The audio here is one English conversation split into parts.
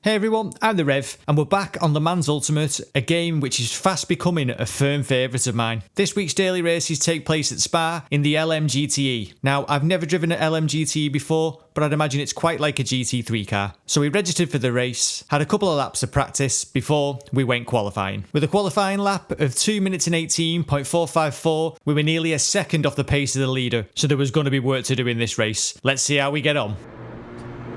Hey everyone, I'm the Rev, and we're back on LeMans Ultimate, a game which is fast becoming a firm favourite of mine. This week's daily races take place at Spa in the LMGTE. Now, I've never driven an LMGTE before, but I'd imagine it's quite like a GT3 car. So we registered for the race, had a couple of laps of practice before we went qualifying. With a qualifying lap of 2 minutes and 18.454, we were nearly a second off the pace of the leader, so there was going to be work to do in this race. Let's see how we get on.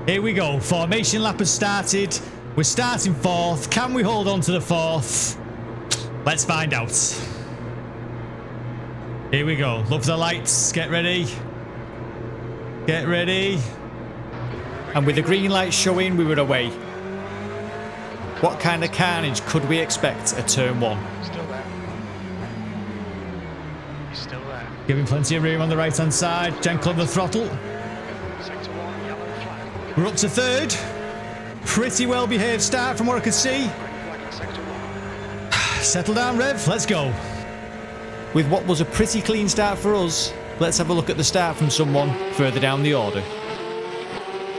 Here we go, formation lap has started. We're starting fourth. Can we hold on to the fourth? Let's find out. Here we go. Look for the lights. Get ready. Get ready. And with the green light showing, we were away. What kind of carnage could we expect at turn one? Still there. He's still there. Giving plenty of room on the right hand side. Gentle on the throttle. Sector 1, yellow flag. We're up to third. Pretty well behaved start from what I could see. Green flag in sector 1. Settle down, Rev. Let's go. With what was a pretty clean start for us, let's have a look at the start from someone further down the order.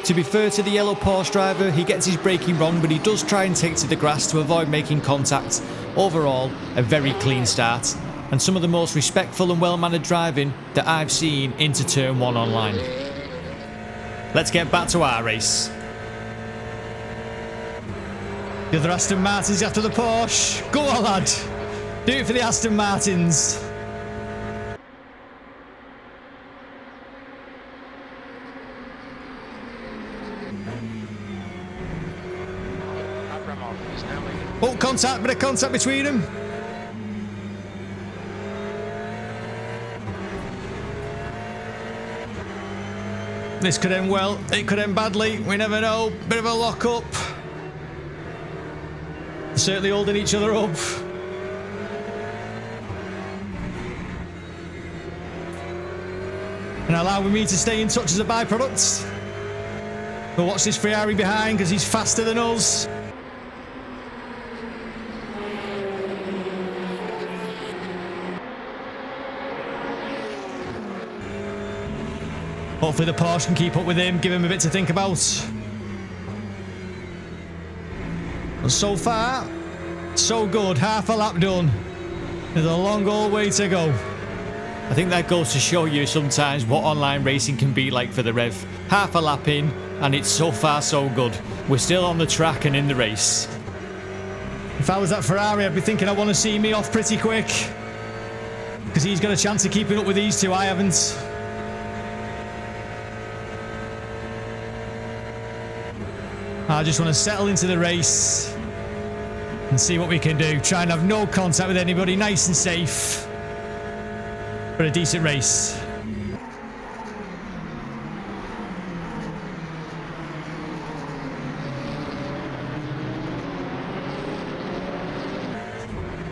To be fair to the yellow Porsche driver, he gets his braking wrong, but he does try and take to the grass to avoid making contact. Overall, a very clean start, and some of the most respectful and well-mannered driving that I've seen into turn one online. Let's get back to our race. The other Aston Martins after the Porsche. Go on, lad. Do it for the Aston Martins. Oh, contact, bit of contact between them. This could end well, it could end badly, we never know. Bit of a lock-up. Certainly holding each other up. And allowing me to stay in touch as a byproduct. But watch this Ferrari behind because he's faster than us. Hopefully the Porsche can keep up with him, give him a bit to think about. But so far, so good. Half a lap done. There's a long old way to go. I think that goes to show you sometimes what online racing can be like for the Rev. Half a lap in, and it's so far so good. We're still on the track and in the race. If I was at Ferrari, I'd be thinking I want to see me off pretty quick. Because he's got a chance of keeping up with these two, I haven't. I just want to settle into the race and see what we can do. Try and have no contact with anybody, nice and safe for a decent race.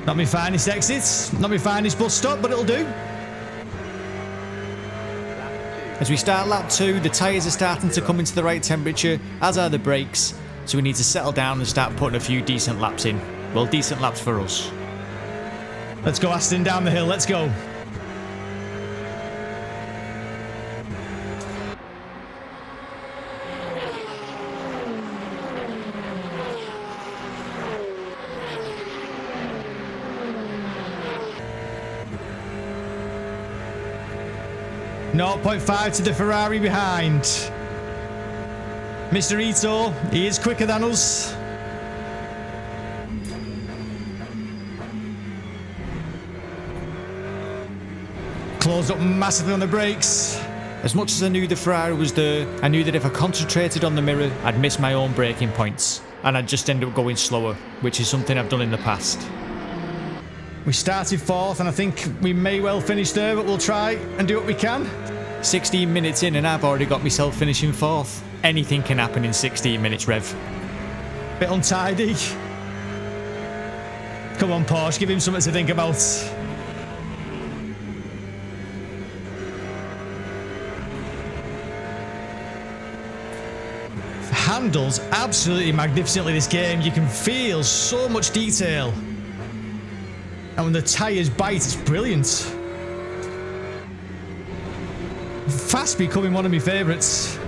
Not my finest exit, not my finest bus stop, but it'll do. As we start lap 2, the tyres are starting to come into the right temperature, as are the brakes, so we need to settle down and start putting a few decent laps in. Well, decent laps for us. Let's go Aston down the hill, let's go. .5 to the Ferrari behind. Mr. Ito, he is quicker than us. Closed up massively on the brakes. As much as I knew the Ferrari was there, I knew that if I concentrated on the mirror, I'd miss my own braking points, and I'd just end up going slower, which is something I've done in the past. We started fourth, and I think we may well finish there, but we'll try and do what we can. 16 minutes in and I've already got myself finishing fourth. Anything can happen in 16 minutes, Rev. Bit untidy. Come on, Porsche, give him something to think about. Handles absolutely magnificently this game. You can feel so much detail. And when the tyres bite, it's brilliant. Fast becoming one of my favourites.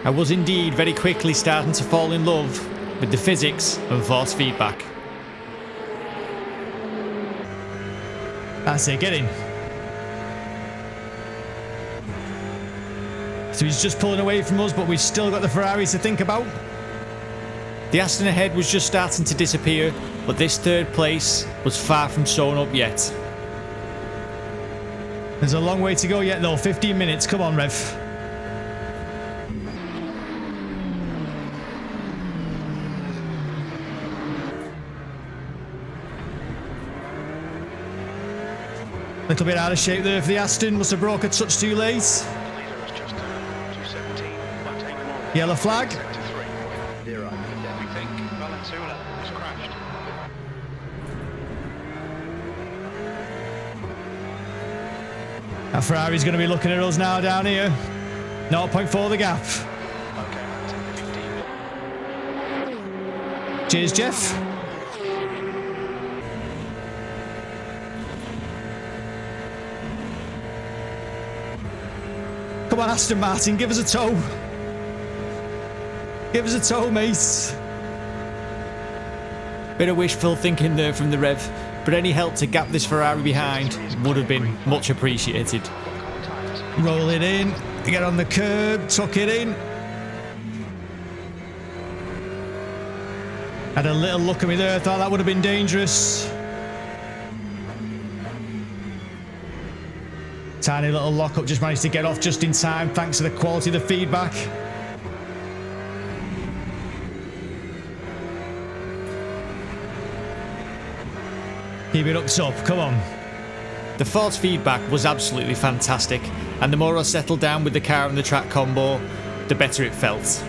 I was indeed very quickly starting to fall in love with the physics of force feedback. That's it, get in. So he's just pulling away from us, but we've still got the Ferraris to think about. The Aston ahead was just starting to disappear, but this third place was far from sewn up yet. There's a long way to go yet though, 15 minutes, come on Rev. Little bit out of shape there for the Aston, must have broke a touch too late. The leader was just 217, might take more. Yellow flag. Sector 3. They're on. We think Valenzuela has crashed. That Ferrari's going to be looking at us now down here. 0.4 the gap. Okay, that's 15. Cheers, Jeff. Come on, Aston Martin, give us a tow. Give us a tow, mate. Bit of wishful thinking there from the Rev, but any help to gap this Ferrari behind would have been much appreciated. Roll it in, get on the curb, tuck it in. Had a little look at me there, thought that would have been dangerous. Tiny little lock-up, just managed to get off just in time thanks to the quality of the feedback. Keep it up top, come on. The force feedback was absolutely fantastic, and the more I settled down with the car and the track combo, the better it felt.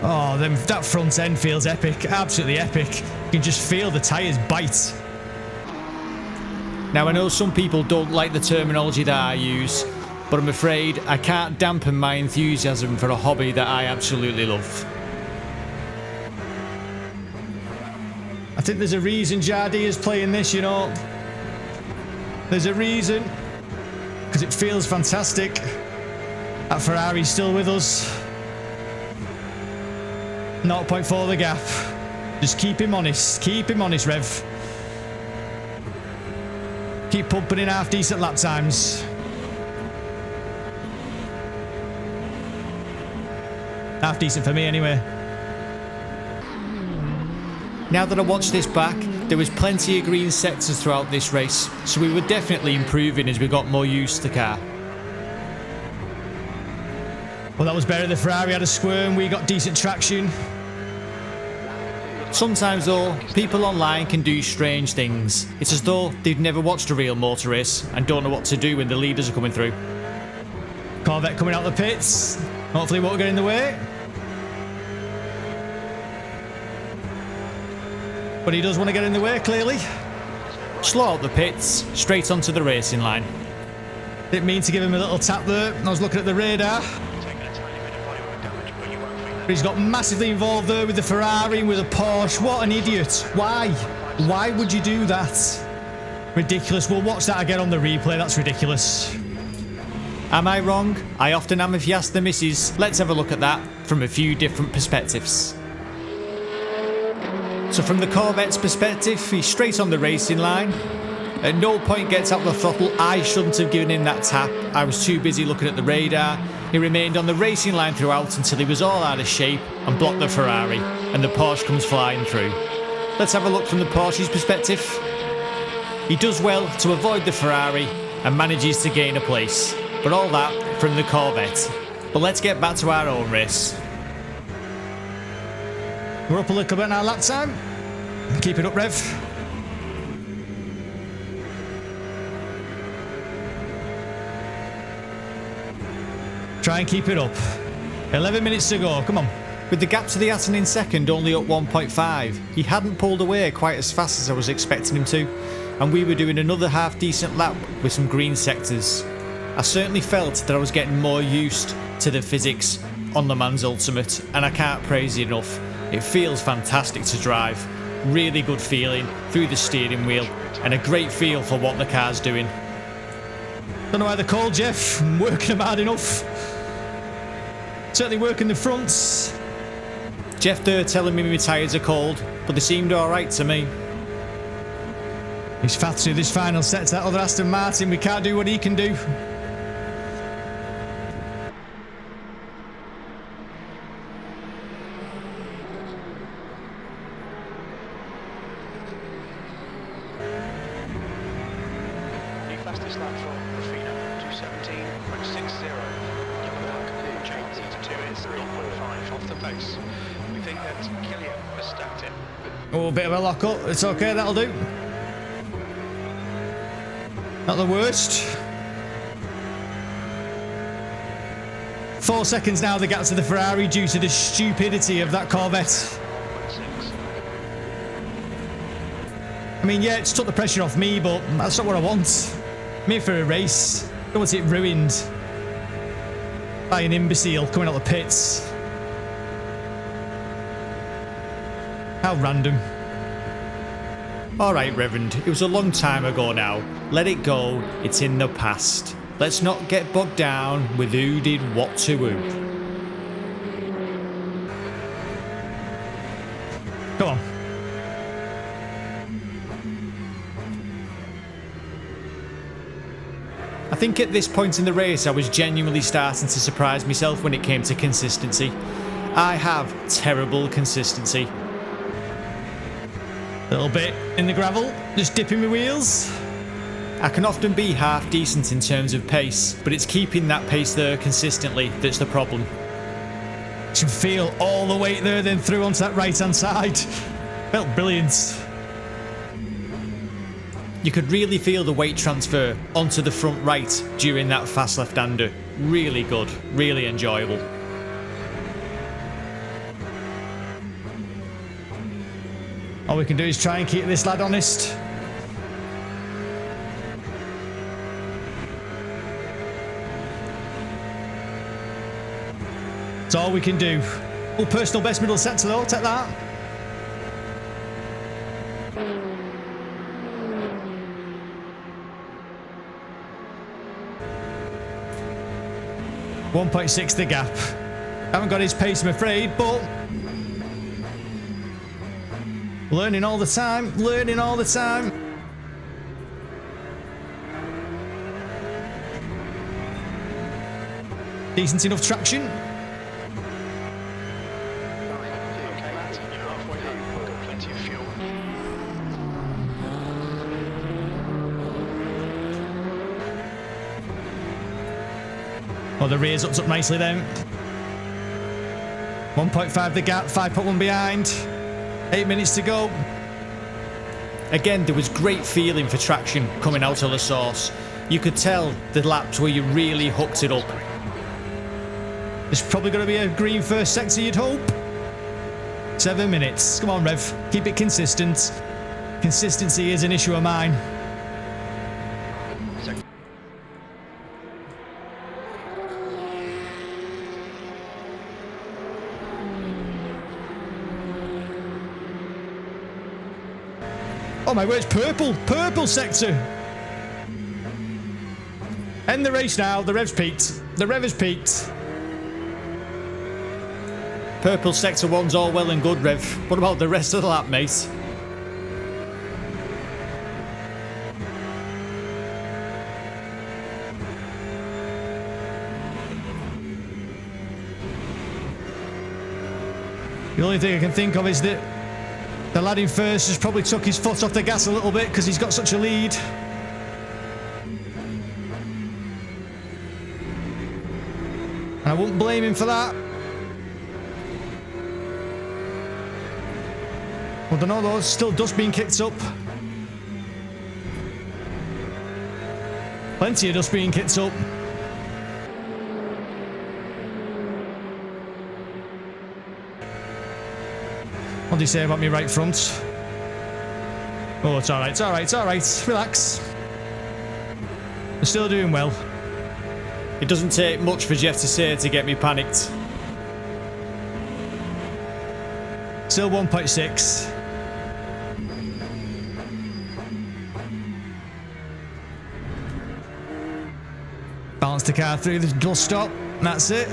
Oh, that front end feels epic, absolutely epic. You can just feel the tyres bite. Now I know some people don't like the terminology that I use, but I'm afraid I can't dampen my enthusiasm for a hobby that I absolutely love. I think there's a reason Jardy is playing this, you know. There's a reason. Because it feels fantastic. That Ferrari's still with us. 0.4 the gap. Just keep him honest. Keep him honest, Rev. Keep pumping in half decent lap times. Half decent for me anyway. Now that I watched this back, there was plenty of green sectors throughout this race, so we were definitely improving as we got more used to the car. Well, that was better. The Ferrari had a squirm, we got decent traction. Sometimes though, people online can do strange things. It's as though they've never watched a real motor race and don't know what to do when the leaders are coming through. Corvette coming out the pits. Hopefully won't get in the way. But he does want to get in the way, clearly. Slow out the pits, straight onto the racing line. Didn't mean to give him a little tap there. I was looking at the radar. Taking a tiny bit of bodywork damage, but you won't feel it. But he's got massively involved there with the Ferrari and with a Porsche. What an idiot. Why? Why would you do that? Ridiculous. We'll watch that again on the replay. That's ridiculous. Am I wrong? I often am if you ask the missus. Let's have a look at that from a few different perspectives. So from the Corvette's perspective, he's straight on the racing line. At no point gets out the throttle. I shouldn't have given him that tap. I was too busy looking at the radar. He remained on the racing line throughout until he was all out of shape and blocked the Ferrari, and the Porsche comes flying through. Let's have a look from the Porsche's perspective. He does well to avoid the Ferrari and manages to gain a place, but all that from the Corvette. But let's get back to our own race. We're up a little bit in our lap time. Keep it up, Rev. Try and keep it up. 11 minutes to go, come on. With the gap to the Aston in second only up 1.5, he hadn't pulled away quite as fast as I was expecting him to, and we were doing another half decent lap with some green sectors. I certainly felt that I was getting more used to the physics on LeMans Ultimate, and I can't praise it enough. It feels fantastic to drive. Really good feeling through the steering wheel, and a great feel for what the car's doing. Don't know why they're called, Jeff. I'm working them hard enough. Certainly working the fronts. Jeff Durr telling me my tyres are cold, but they seemed alright to me. He's fat through this final set to that other Aston Martin. We can't do what he can do. The fastest lap for Rafina, 2:17.60. Change to 2 is 0.5 off the pace. We think that Killian has stacked it. Oh, a bit of a lock up. It's okay, that'll do. Not the worst. 4 seconds now the gap to the Ferrari due to the stupidity of that Corvette. 1.6. I mean, yeah, it's took the pressure off me, but that's not what I want. I'm here for a race. I don't want it ruined by an imbecile coming out the pits. How random. Alright, Reverend, it was a long time ago now. Let it go, it's in the past. Let's not get bogged down with who did what to who. Come on. I think at this point in the race I was genuinely starting to surprise myself when it came to consistency. I have terrible consistency. Little bit in the gravel, just dipping my wheels. I can often be half decent in terms of pace, but it's keeping that pace there consistently that's the problem. Should feel all the weight there, then through onto that right hand side. Felt brilliant. You could really feel the weight transfer onto the front right during that fast left-hander. Really good, really enjoyable. All we can do is try and keep this lad honest. That's all we can do. Oh, personal best middle sector though, take that. .6 the gap. Haven't got his pace, I'm afraid, but learning all the time, learning all the time. Decent enough traction. Okay, Matt, you're halfway home. Got plenty of fuel. Oh, the rear's up nicely then. 1.5 the gap, 5.1 behind. 8 minutes to go. Again, there was great feeling for traction coming out of the source. You could tell the laps where you really hooked it up. There's probably going to be a green first sector, you'd hope. 7 minutes. Come on, Rev. Keep it consistent. Consistency is an issue of mine. Oh my word, it's purple! Purple sector! End the race now. The Rev's peaked. The Rev has peaked. Purple sector one's all well and good, Rev. What about the rest of the lap, mate? The only thing I can think of is that the lad in first has probably took his foot off the gas a little bit because he's got such a lead. And I wouldn't blame him for that. I don't know though, still dust being kicked up. Plenty of dust being kicked up. What do you say about me right front? Oh, it's alright, it's alright, it's alright. Relax. We're still doing well. It doesn't take much for Jeff to say to get me panicked. Still 1.6. Balance the car through the dust stop. That's it.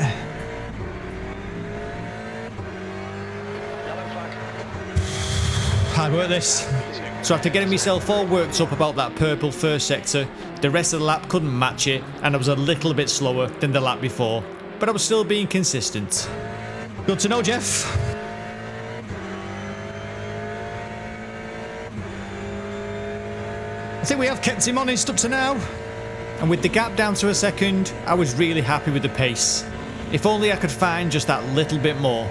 hard work this. So after getting myself all worked up about that purple first sector, the rest of the lap couldn't match it and I was a little bit slower than the lap before, but I was still being consistent. Good to know, Jeff. I think we have kept him honest up to now. And with the gap down to a second, I was really happy with the pace. If only I could find just that little bit more.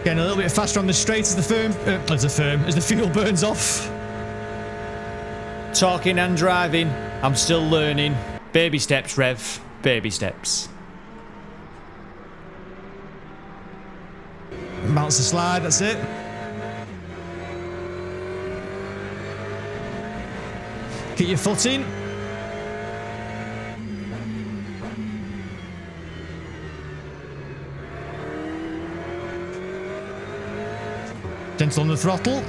Getting a little bit faster on the straight as the fuel burns off. Talking and driving, I'm still learning. Baby steps, Rev. Baby steps. Mounts the slide, that's it. Get your foot in. Gentle on the throttle.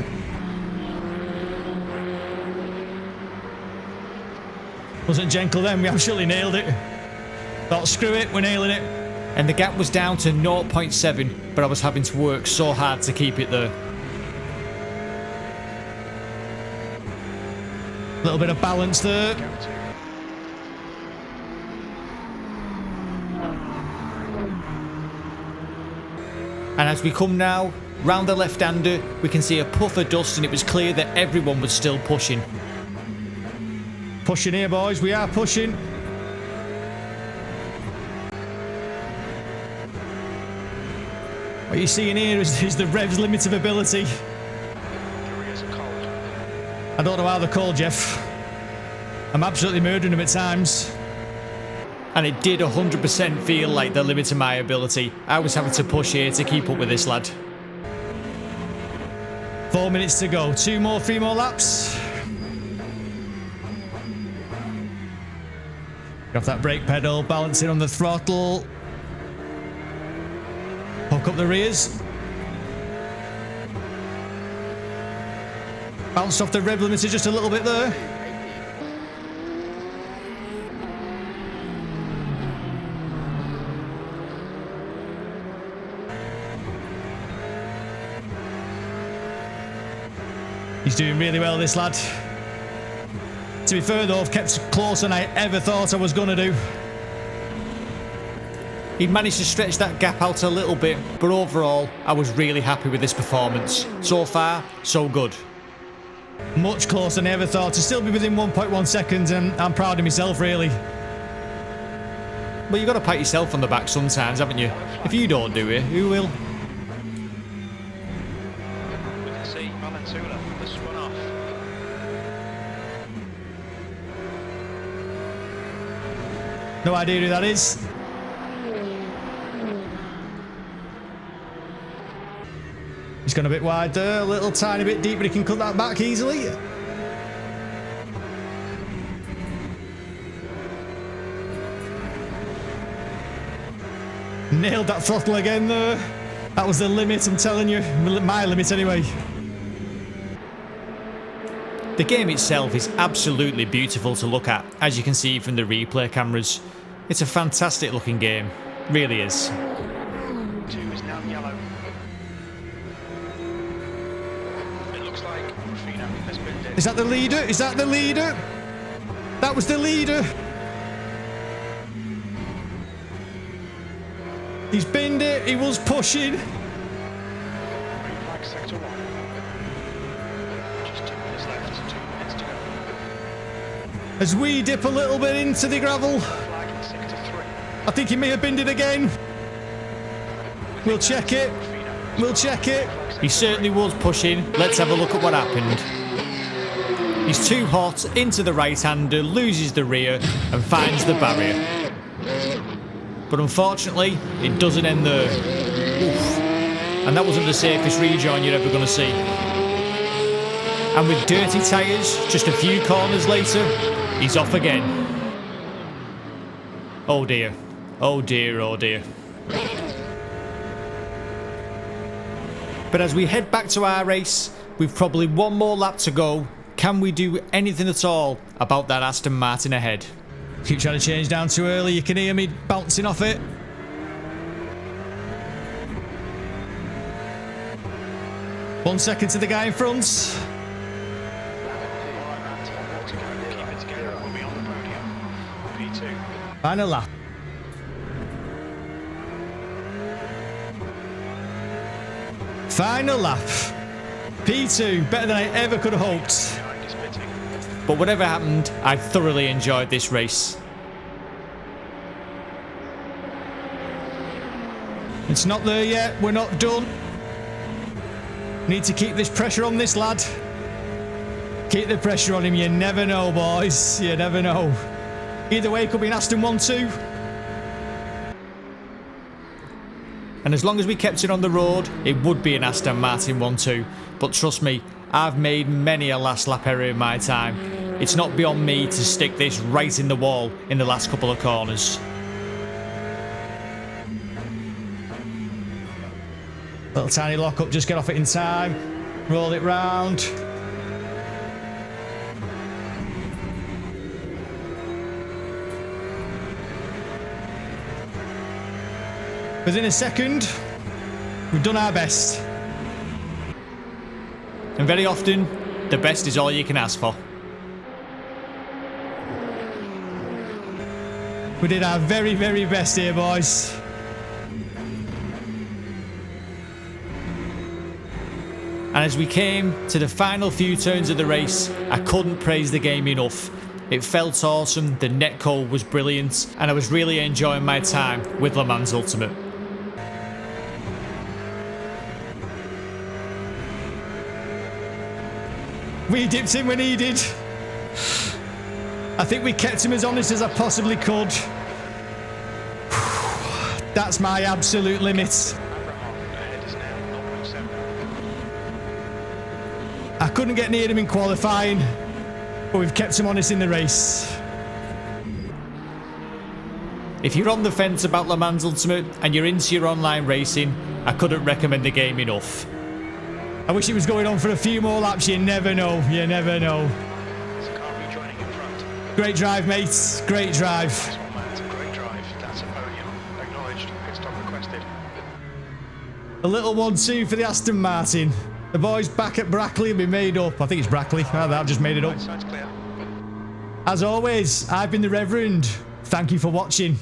Wasn't gentle then, we absolutely nailed it. Thought, screw it, we're nailing it. And the gap was down to 0.7, but I was having to work so hard to keep it there. A little bit of balance there. And as we come now, round the left-hander, we can see a puff of dust and it was clear that everyone was still pushing. Pushing here, boys, we are pushing. What you're seeing here is the rev's limit of ability. I don't know how they're called, Jeff. I'm absolutely murdering them at times. And it did 100% feel like the limit of my ability. I was having to push here to keep up with this lad. 4 minutes to go. 3 more laps. Get off that brake pedal, balancing on the throttle. Hook up the rears. Bounced off the rev limiter just a little bit there. He's doing really well, this lad. To be fair though, I've kept closer than I ever thought I was going to do. He'd managed to stretch that gap out a little bit, but overall, I was really happy with this performance. So far, so good. Much closer than I ever thought. To still be within 1.1 seconds, and I'm proud of myself, really. Well, you've got to pat yourself on the back sometimes, haven't you? If you don't do it, who will? We can see Valenzuela has spun off. No idea who that is. He's gone a bit wide there, a little tiny bit deep, but he can cut that back easily. Nailed that throttle again there. That was the limit, I'm telling you. My limit anyway. The game itself is absolutely beautiful to look at, as you can see from the replay cameras. It's a fantastic looking game, really is. 2 is now yellow. It looks like Rufino has been dead. Is that the leader? Is that the leader? That was the leader. He's binned it, he was pushing. Green flag sector 1. Just 2 minutes left, 2 minutes to go. As we dip a little bit into the gravel. Flag in sector 3. I think he may have binned it again. We'll check it. We'll check it. He certainly was pushing. Let's have a look at what happened. He's too hot, into the right-hander, loses the rear and finds the barrier. But unfortunately, it doesn't end there. Oof. And that wasn't the safest rejoin you're ever going to see. And with dirty tyres, just a few corners later, he's off again. Oh dear. Oh dear, oh dear. But as we head back to our race, we've probably 1 more lap to go. Can we do anything at all about that Aston Martin ahead? Keep trying to change down too early. You can hear me bouncing off it. 1 second to the guy in front. Keep it together. We'll be on the podium. P2. Final lap. Final lap. P2, better than I ever could have hoped. Behind is pitting. But whatever happened, I thoroughly enjoyed this race. It's not there yet. We're not done. Need to keep this pressure on this lad. Keep the pressure on him. You never know, boys. You never know. Either way, it could be an Aston 1-2. And as long as we kept it on the road, it would be an Aston Martin 1-2. But trust me, I've made many a last lap error in my time. It's not beyond me to stick this right in the wall in the last couple of corners. Little tiny lock up, just get off it in time. Roll it round. Within a second, we've done our best. And very often, the best is all you can ask for. We did our very, very best here, boys. And as we came to the final few turns of the race, I couldn't praise the game enough. It felt awesome, the netcode was brilliant, and I was really enjoying my time with LeMans Ultimate. We dipped in when needed. I think we kept him as honest as I possibly could. That's my absolute limit. Ahead is now 0.7. I couldn't get near him in qualifying, but we've kept him honest in the race. If you're on the fence about LeMans Ultimate and you're into your online racing, I couldn't recommend the game enough. I wish it was going on for a few more laps. You never know. You never know. There's a car rejoining in front. Great drive, mates. Great drive. Nice one, Matt. Great drive. That's a podium. Acknowledged. Pit stop requested. A little 1-2 for the Aston Martin. The boys back at Brackley have been made up. I think it's Brackley. I've just made it up. Right side's clear. As always, I've been the Reverend. Thank you for watching.